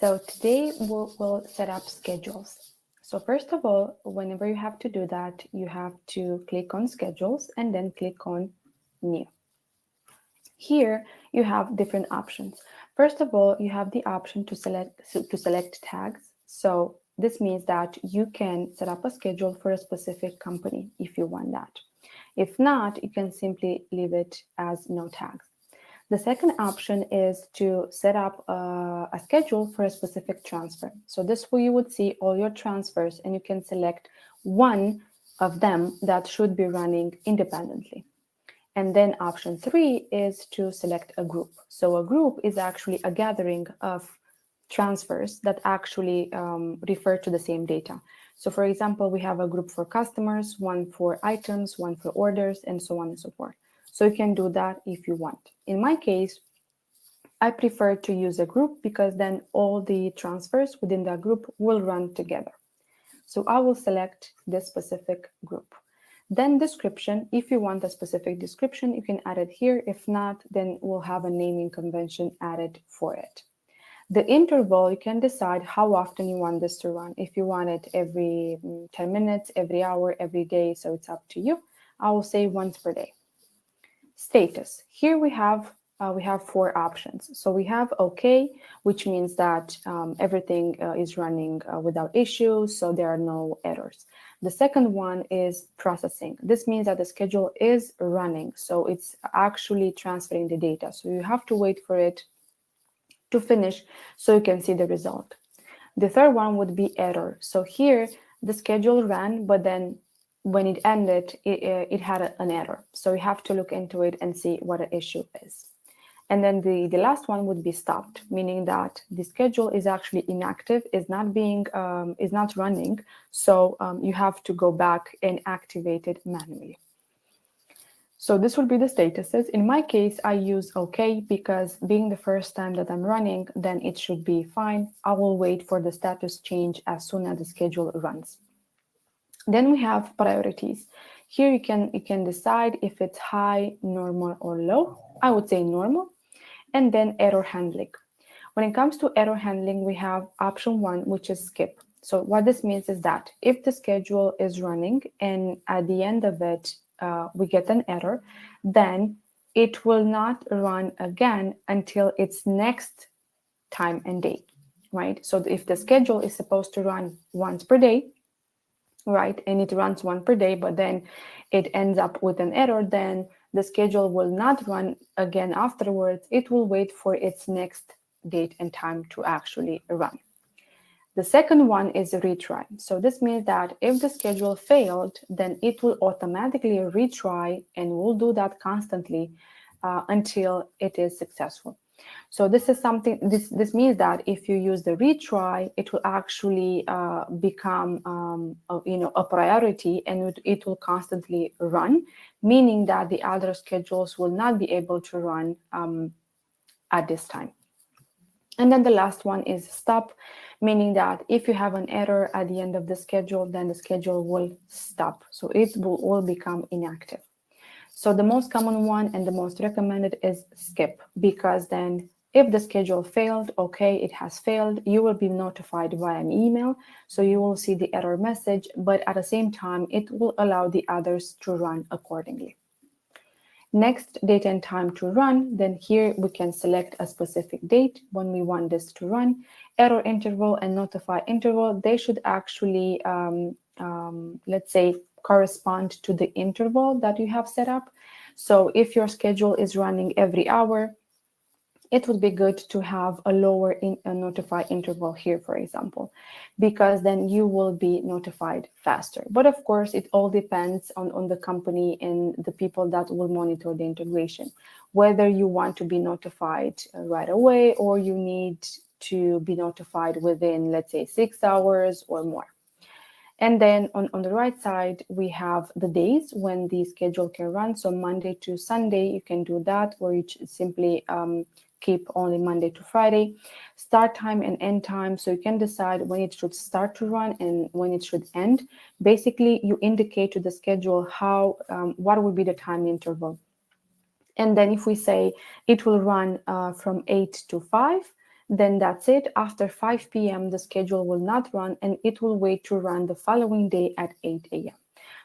So today we'll set up schedules. So first of all, whenever you have to do that, you have to click on schedules and then click on new. Here you have different options. First of all, you have the option to select tags. So this means that you can set up a schedule for a specific company if you want that. If not, you can simply leave it as no tags. The second option is to set up a schedule for a specific transfer. So this way you would see all your transfers and you can select one of them that should be running independently. And then option 3 is to select a group. So a group is actually a gathering of transfers that actually refer to the same data. So for example, we have a group for customers, one for items, one for orders, and so on and so forth. So you can do that if you want. In my case, I prefer to use a group because then all the transfers within that group will run together. So I will select this specific group. Then description, if you want a specific description, you can add it here. If not, then we'll have a naming convention added for it. The interval, you can decide how often you want this to run. If you want it every 10 minutes, every hour, every day, so it's up to you. I will say once per day. Status, here we have 4 options. So we have OK, which means that everything is running without issues, so there are no errors. The second one is processing. This means that the schedule is running, so it's actually transferring the data. So you have to wait for it to finish so you can see the result. The third one would be error. So here the schedule ran, but then when it ended, it had an error. So you have to look into it and see what the issue is. And then the last one would be stopped, meaning that the schedule is actually inactive, is not running. So you have to go back and activate it manually. So this will be the statuses. In my case, I use OK because being the first time that I'm running, then it should be fine. I will wait for the status change as soon as the schedule runs. Then we have priorities. Here you can decide if it's high, normal, or low. I would say normal. And then error handling. When it comes to error handling, we have option 1, which is skip. So what this means is that if the schedule is running and at the end of it, we get an error, then it will not run again until its next time and date, right? So if the schedule is supposed to run once per day, right, and it runs one per day, but then it ends up with an error, then the schedule will not run again afterwards. It will wait for its next date and time to actually run. The second one is a retry. So this means that if the schedule failed, then it will automatically retry and will do that constantly until it is successful. So this is something, this means that if you use the retry, it will actually become a priority, and it will constantly run, meaning that the other schedules will not be able to run at this time. And then the last one is stop, meaning that if you have an error at the end of the schedule, then the schedule will stop. So it will become inactive. So the most common one and the most recommended is skip, because then if the schedule failed, okay, it has failed, you will be notified via an email. So you will see the error message, but at the same time, it will allow the others to run accordingly. Next, date and time to run. Then here we can select a specific date when we want this to run. Error interval and notify interval, they should actually, let's say, correspond to the interval that you have set up. So if your schedule is running every hour, it would be good to have a lower notify interval here, for example, because then you will be notified faster. But of course, it all depends on the company and the people that will monitor the integration, whether you want to be notified right away or you need to be notified within, let's say, 6 hours or more. And then on the right side, we have the days when the schedule can run. So Monday to Sunday, you can do that, or you simply keep only Monday to Friday. Start time and end time, so you can decide when it should start to run and when it should end. Basically, you indicate to the schedule how what will be the time interval. And then if we say it will run from 8 to 5, then that's it. After 5 p.m., the schedule will not run and it will wait to run the following day at 8 a.m.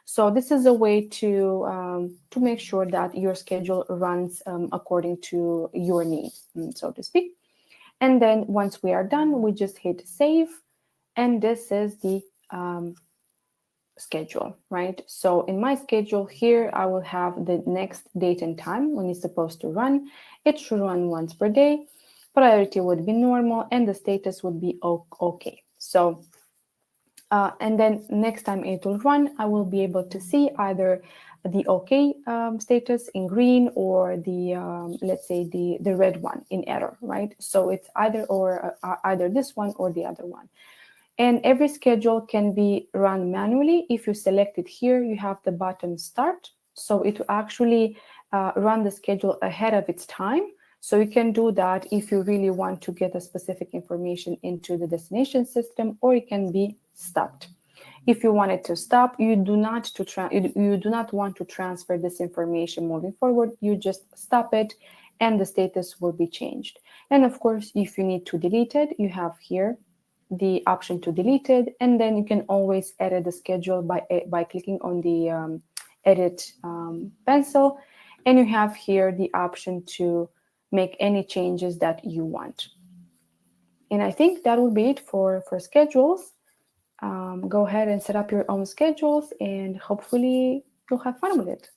So this is a way to make sure that your schedule runs according to your needs, so to speak. And then once we are done, we just hit save. And this is the schedule, right? So in my schedule here, I will have the next date and time when it's supposed to run. It should run once per day. Priority would be normal and the status would be okay. So and then next time it will run, I will be able to see either the okay status in green or the let's say the red one in error, right? So it's either this one or the other one. And every schedule can be run manually. If you select it here, you have the button start. So it will actually run the schedule ahead of its time. So you can do that if you really want to get a specific information into the destination system, or it can be stopped. If you want it to stop, you do not want to transfer this information moving forward. You just stop it and the status will be changed. And of course, if you need to delete it, you have here the option to delete it, and then you can always edit the schedule by clicking on the edit pencil, and you have here the option to make any changes that you want. And I think that will be it for schedules. Go ahead and set up your own schedules, and hopefully you'll have fun with it.